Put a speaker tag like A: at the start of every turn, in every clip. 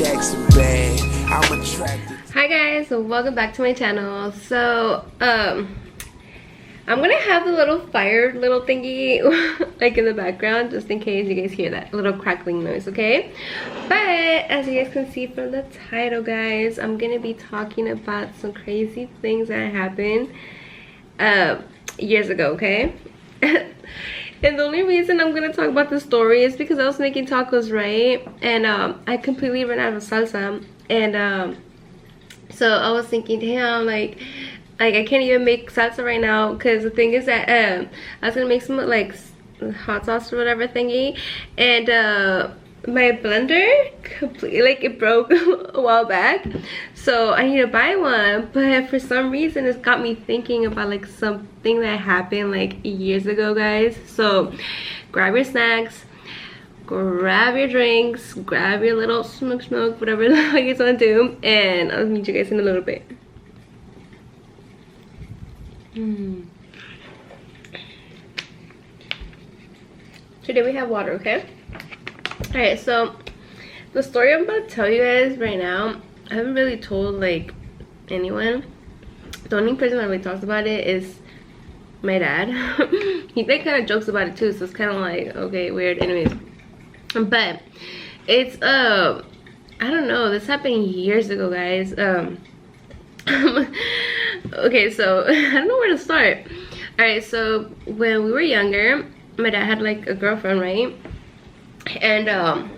A: Jackson bag. I'm attracted.
B: Hi guys, so welcome back to my channel. So I'm gonna have the little fire little thingy like in the background just in case you guys hear that little crackling noise, okay? But as you guys can see from the title, guys, I'm gonna be talking about some crazy things that happened years ago, okay? And the only reason I'm gonna talk about this story is because I was making tacos, right? And I completely ran out of salsa, and so I was thinking, damn, like I can't even make salsa right now, because the thing is that I was gonna make some like hot sauce or whatever thingy, and my blender completely, like, it broke a while back, so I need to buy one. But for some reason it's got me thinking about like something that happened like years ago, guys. So grab your snacks, grab your drinks, grab your little smoke, whatever the hell you guys want to do, and I'll meet you guys in a little bit. Today we have water, okay? Alright, so the story I'm about to tell you guys right now, I haven't really told like anyone. The only person that really talks about it is my dad. He like kind of jokes about it too, so it's kind of like, okay, weird. Anyways, but it's I don't know, this happened years ago, guys. Okay, so I don't know where to start. Alright, so when we were younger, my dad had like a girlfriend, right? And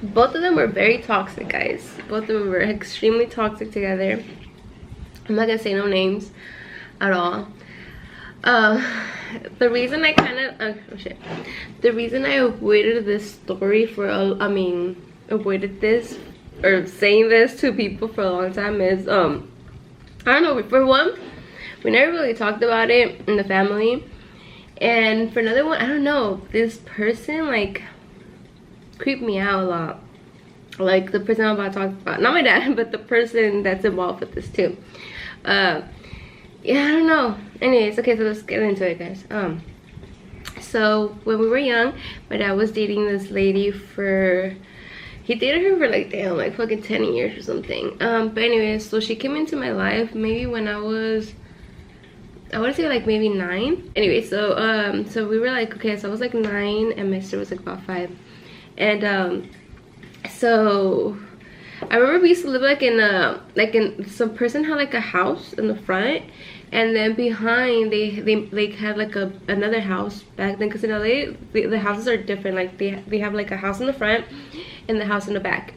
B: both of them were very toxic, guys. Both of them were extremely toxic together. I'm not gonna say no names at all. The reason I kind of the reason I avoided this story for avoided this or saying this to people for a long time is I don't know, for one, we never really talked about it in the family, and for another one, I don't know, this person like creeped me out a lot. Like the person I'm about to talk about, not my dad, but the person that's involved with this too. Yeah, I don't know. Anyways, okay, so let's get into it, guys. So when we were young, my dad was dating this lady for, he dated her for like, damn, like fucking 10 years or something. But anyways, so she came into my life maybe when I want to say like maybe 9. Anyway, so so we were like, okay, so I was like 9 and my sister was like about 5. And so I remember we used to live like in some person had like a house in the front, and then behind they like had like another house back then, because in LA the houses are different. Like they have like a house in the front and the house in the back.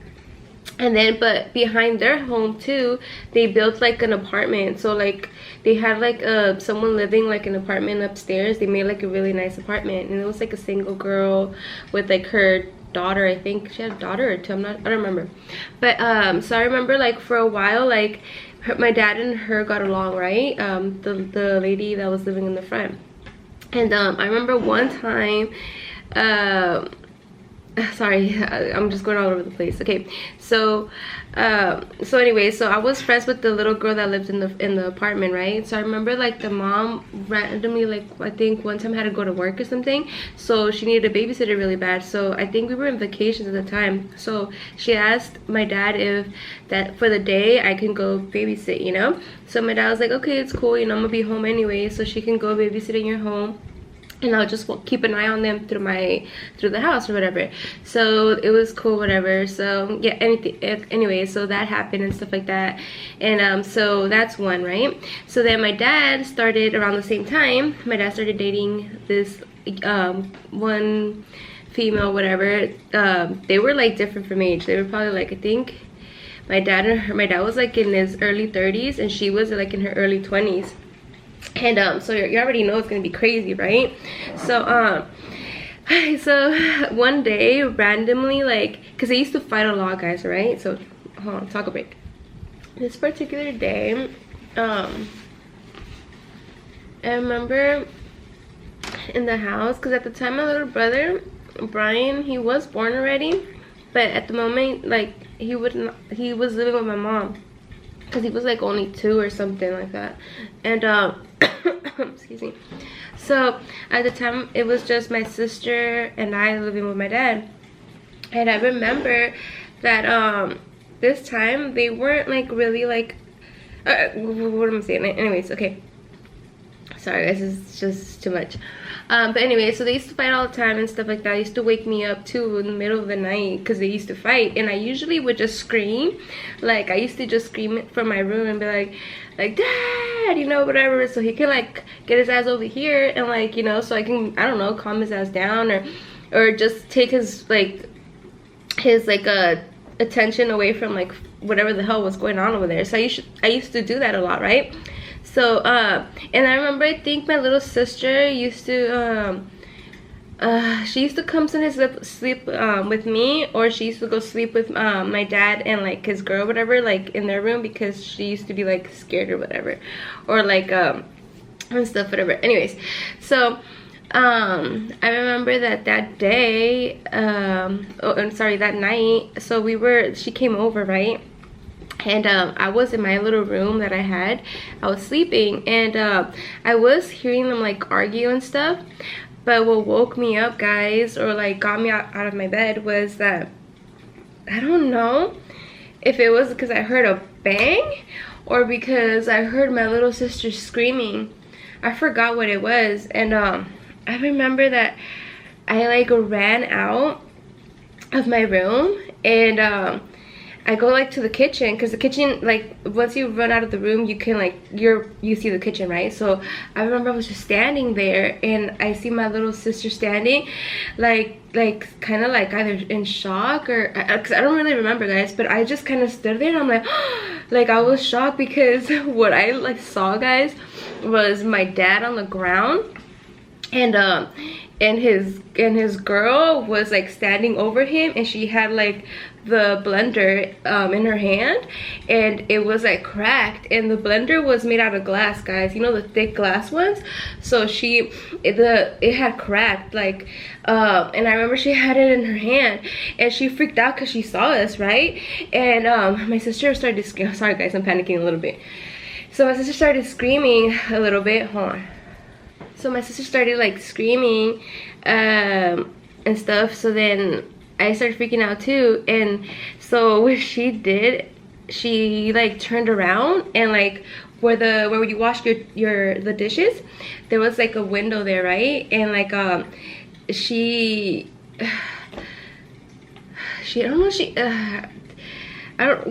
B: And then, but behind their home too, they built like an apartment. So like they had like someone living like an apartment upstairs. They made like a really nice apartment, and it was like a single girl with like her daughter. I think she had a daughter or two, I don't remember. But so I remember like for a while, like my dad and her got along, right? The lady that was living in the front. And I remember one time, sorry, I'm just going all over the place. Okay, so so anyway, so I was friends with the little girl that lived in the apartment, right? So I remember like the mom randomly, like I think one time had to go to work or something, so she needed a babysitter really bad. So I think we were in vacations at the time, so she asked my dad if that for the day I can go babysit, you know? So my dad was like, okay, it's cool, you know, I'm gonna be home anyway, so she can go babysit in your home, and I'll just keep an eye on them through the house or whatever. So it was cool, whatever. So yeah, anyway, so that happened and stuff like that. And so that's one, right? So then my dad started around the same time. My dad started dating this one female, whatever. They were like different from age. They were probably like, I think my dad was like in his early 30s and she was like in her early 20s. And so you already know it's gonna be crazy, right? So so one day randomly, like, because they used to fight a lot, guys, right? So hold on, talk a break. This particular day, I remember in the house, because at the time my little brother Brian, he was born already, but at the moment, like, he was living with my mom, because he was like only 2 or something like that. And excuse me. So at the time it was just my sister and I living with my dad. And I remember that this time they weren't like really like what am I saying? Anyways, okay, sorry guys, it's just too much. But anyway, so they used to fight all the time and stuff like that. They used to wake me up too in the middle of the night because they used to fight, and I usually would just scream. Like, I used to just scream from my room and be like dad, you know, whatever, so he can like get his ass over here and like, you know, so I can, I don't know, calm his ass down, or just take his attention away from like whatever the hell was going on over there. So I used to do that a lot, right? So and I remember, I think my little sister used to she used to come sometimes sleep with me, or she used to go sleep with my dad and like his girl, whatever, like in their room, because she used to be like scared or whatever, or like and stuff, whatever. Anyways, so I remember that day, oh, I'm sorry, that night, so she came over, right? And I was in my little room that I had. I was sleeping, and I was hearing them like argue and stuff. But what woke me up, guys, or like got me out of my bed, was that, I don't know if it was because I heard a bang or because I heard my little sister screaming. I forgot what it was. And I remember that I like ran out of my room, and I go like to the kitchen, because the kitchen, like once you run out of the room, you can like, you see the kitchen, right? So I remember I was just standing there, and I see my little sister standing like kind of like either in shock or, because I don't really remember, guys, but I just kind of stood there and I'm like like I was shocked, because what I like saw, guys, was my dad on the ground, and his girl was like standing over him, and she had like the blender in her hand, and it was like cracked, and the blender was made out of glass, guys, you know, the thick glass ones. So it had cracked, like and I remember she had it in her hand, and she freaked out because she saw us, right? And my sister started to scream. Sorry guys, I'm panicking a little bit. So my sister started screaming a little bit. Hold on. So my sister started like screaming and stuff. So then I started freaking out too. And so what she did, she like turned around, and like where you wash the dishes, there was like a window there, right? And like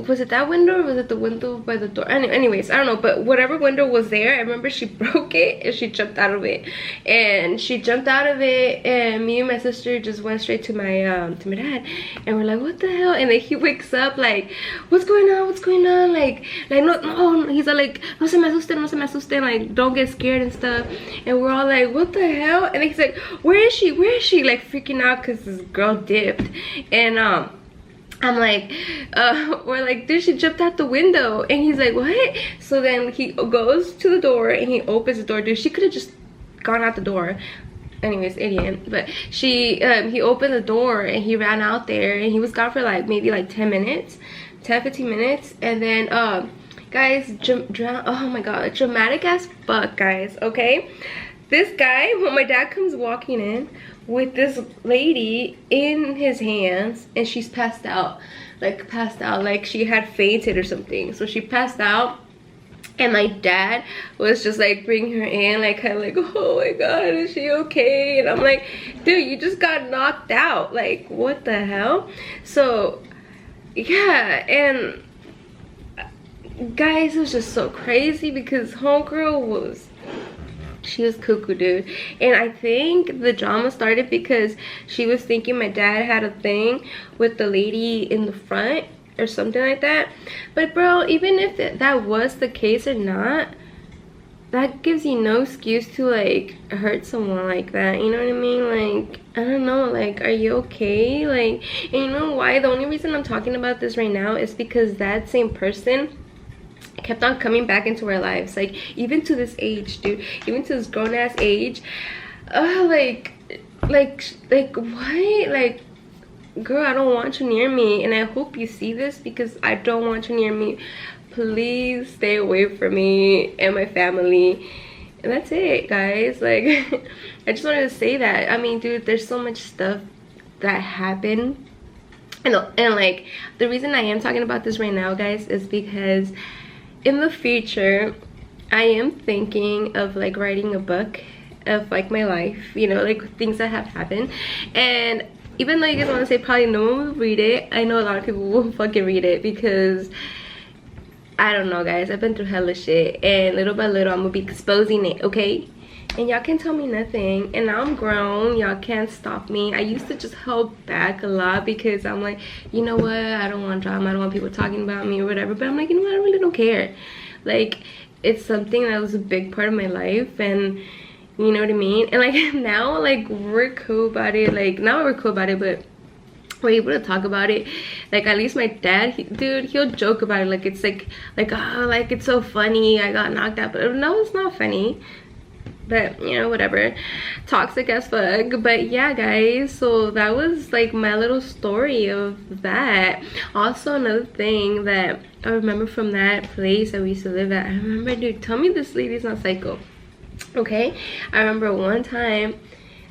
B: was it that window, or was it the window by the door? Anyways, I don't know, but whatever window was there, I remember she broke it and she jumped out of it. And she jumped out of it, and me and my sister just went straight to my dad, and we're like, what the hell? And then he wakes up like, what's going on, like no, he's like, no se me asusten, like don't get scared and stuff. And we're all like, what the hell? And he's like, where is she, like freaking out because this girl dipped. And I'm like, we're like, dude, she jumped out the window. And he's like, what? So then he goes to the door and he opens the door. Dude, she could have just gone out the door. Anyways, idiot. But he opened the door and he ran out there, and he was gone for like maybe like 15 minutes. And then guys, oh my god, dramatic as fuck, guys. Okay, this guy, when my dad comes walking in with this lady in his hands, and she's passed out like she had fainted or something. So she passed out, and my dad was just like bringing her in, like kind of like, oh my god, is she okay? And I'm like, dude, you just got knocked out, like what the hell? So yeah, and guys, it was just so crazy because homegirl was cuckoo, dude. And I think the drama started because she was thinking my dad had a thing with the lady in the front or something like that. But bro, even if that was the case or not, that gives you no excuse to like hurt someone like that, you know what I mean? Like, I don't know, like, are you okay? Like, and you know why? The only reason I'm talking about this right now is because that same person kept on coming back into our lives, like even to this age, dude, even to this grown-ass age. Like what? Like, girl, I don't want you near me, and I hope you see this because I don't want you near me. Please stay away from me and my family. And that's it, guys. Like I just wanted to say that. I mean, dude, there's so much stuff that happened I know, and like the reason I am talking about this right now, guys, is because in the future I am thinking of like writing a book of like my life, you know, like things that have happened. And even though you guys want to say probably no one will read it, I know a lot of people will fucking read it, because I don't know, guys, I've been through hella shit, and little by little I'm gonna be exposing it, okay? And y'all can tell me nothing, and now I'm grown, y'all can't stop me. I used to just hold back a lot because I'm like, you know what, I don't want drama, I don't want people talking about me or whatever. But I'm like, you know what, I really don't care. Like, it's something that was a big part of my life, and you know what I mean. And like now, like we're cool about it. Like now we're cool about it, but we're able to talk about it. Like at least my dad, dude, he'll joke about it, like it's like oh, like it's so funny I got knocked out. But no, it's not funny. But you know, whatever, toxic as fuck. But yeah, guys, so that was like my little story of that. Also, another thing that I remember from that place that we used to live at, I remember, dude, tell me this lady's not psycho, okay? I remember one time,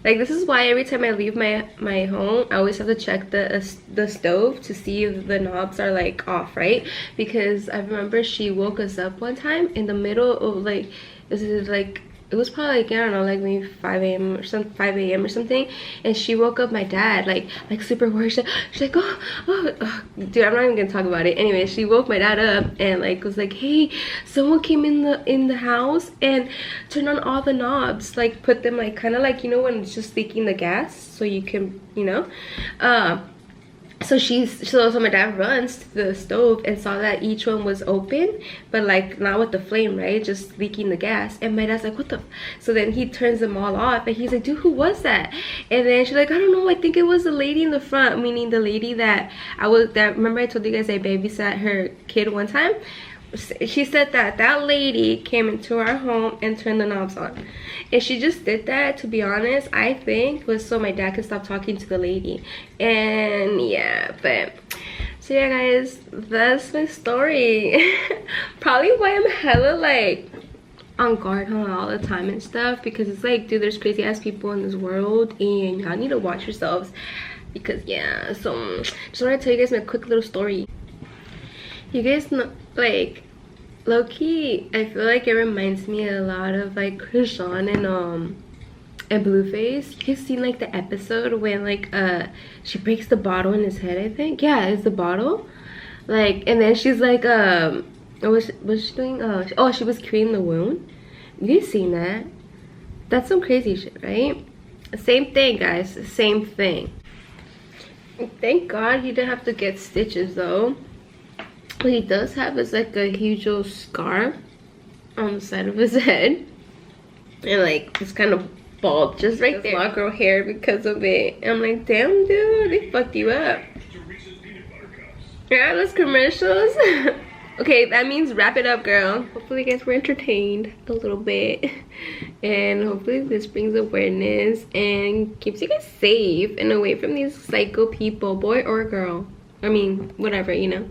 B: like this is why every time I leave my home, I always have to check the stove to see if the knobs are like off, right? Because I remember she woke us up one time in the middle of like, this is like, it was probably like, I don't know, like maybe 5 a.m. or something, and she woke up my dad like super worried. She's like, oh, dude, I'm not even gonna talk about it. Anyway, she woke my dad up and like was like, hey, someone came in the house and turned on all the knobs, like put them like kind of like, you know, when it's just leaking the gas so you can, you know, so my dad runs to the stove and saw that each one was open, but like not with the flame, right, just leaking the gas. And my dad's like, what the so then he turns them all off and he's like, dude, who was that? And then she's like, I don't know, I think it was the lady in the front, meaning the lady that remember I told you guys I babysat her kid one time. She said that lady came into our home and turned the knobs on, and she just did that, to be honest, I think was so my dad could stop talking to the lady. And yeah, but so yeah, guys, that's my story. Probably why I'm hella like on guard all the time and stuff, because it's like, dude, there's crazy ass people in this world and y'all need to watch yourselves, because yeah. So just want to tell you guys my quick little story. You guys know, like, low-key, I feel like it reminds me a lot of like Krishan and Blueface. You guys seen like the episode when like she breaks the bottle in his head, I think? Yeah, it's the bottle. Like, and then she's like what was she doing? Oh, she was creating the wound. You guys seen that? That's some crazy shit, right? Same thing, guys, same thing. Thank God he didn't have to get stitches though. What he does have is like a huge old scar on the side of his head, and like it's kind of bald just right there. Not grow hair because of it. I'm like, damn, dude, they fucked you up. Yeah, those commercials. Okay, that means wrap it up, girl. Hopefully you guys were entertained a little bit, and hopefully this brings awareness and keeps you guys safe and away from these psycho people, boy or girl. I mean, whatever, you know.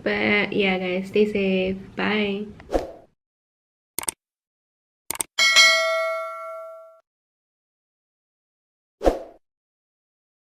B: But yeah, guys, stay safe. Bye.